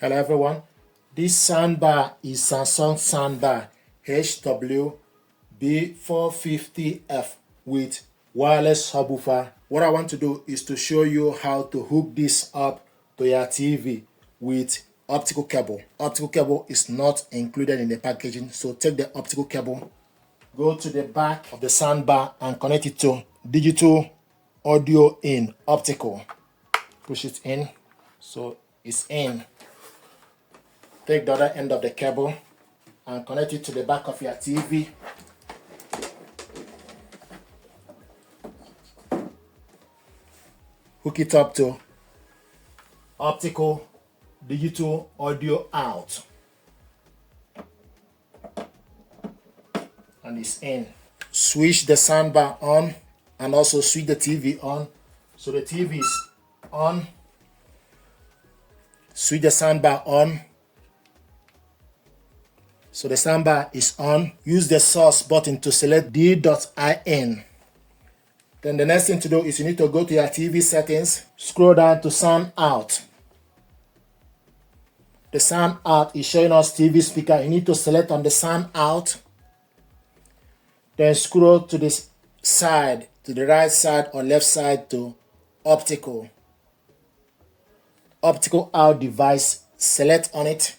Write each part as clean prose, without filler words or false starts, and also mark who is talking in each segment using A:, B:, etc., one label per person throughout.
A: Hello everyone, this soundbar is Samsung soundbar HW-B450F with wireless subwoofer. What I want to do is to show you how to hook this up to your TV with optical cable. Optical cable is not included in the packaging, so take the optical cable, go to the back of the soundbar and connect it to digital audio in optical. Push it in, so it's in. Take the other end of the cable and connect it to the back of your TV. Hook it up to optical digital audio out. And it's in. Switch the soundbar on and also switch the TV on. So the TV is on. Switch the soundbar on. So the soundbar is on. Use the source button to select D.IN. Then the next thing to do is you need to go to your TV settings, scroll down to sound out. The sound out is showing us TV speaker. You need to select on the sound out. Then scroll to this side, to the right side or left side to optical. Optical out device, select on it.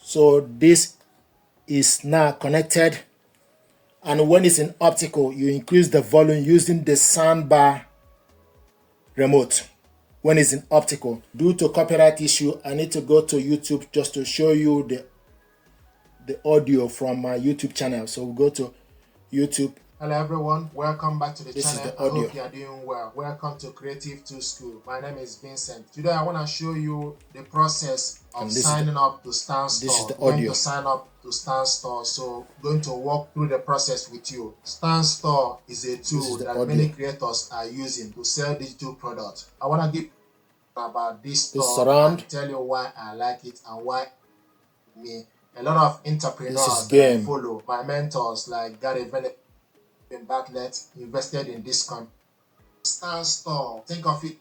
A: So this is now connected, and when it's in optical, you increase the volume using the soundbar remote. When it's in optical, due to copyright issue, I need to go to YouTube just to show you the audio from my YouTube channel. So we'll go to YouTube. Hello everyone, welcome back to the channel. This is the audio. I hope you are doing well. Welcome to Creative Tool School. My name is Vincent. Today I want to show you the process of signing up to StanStore. This is the audio.
B: Going to sign up to StanStore. So going to walk through the process with you. StanStore is a tool that many creators are using to sell digital products. I want to give about this store and tell you why I like it and why me. A lot of entrepreneurs that follow my mentors like Gary Vaynerchuk Bartlett invested in this company. StanStore, think of it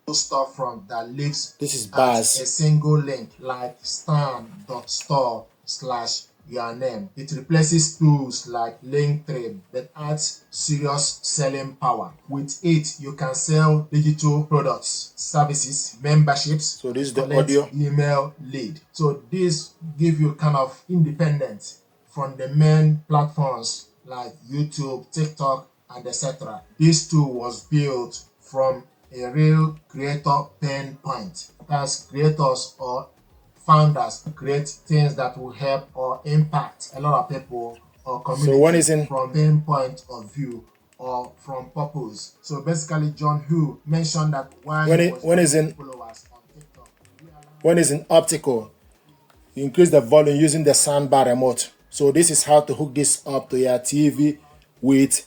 B: as a storefront that lives as a single link like stan.store/your name. It replaces tools like Linktree that adds serious selling power. With it, you can sell digital products, services, memberships.
A: So this is the audio.
B: Email lead. So this gives you kind of independence from the main platforms like YouTube, TikTok, and etc. This tool was built from a real creator pain point. As creators or founders create things that will help or impact a lot of people or community from pain point of view or from purpose. So basically, John Hu mentioned that when it's in
A: optical, you increase the volume using the soundbar remote. So this is how to hook this up to your TV with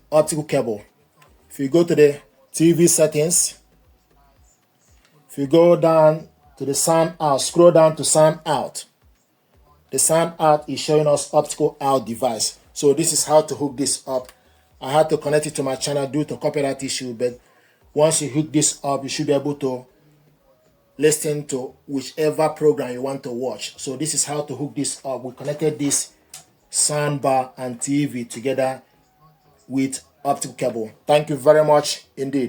A: optical cable. If you go to the TV settings, if you go down to the sound out, scroll down to sound out. The sound out is showing us optical out device. So this is how to hook this up. I had to connect it to my channel due to copyright issue, but once you hook this up, you should be able to listen to whichever program you want to watch. So this is how to hook this up. We connected this soundbar and TV together with optical cable. Thank you very much indeed.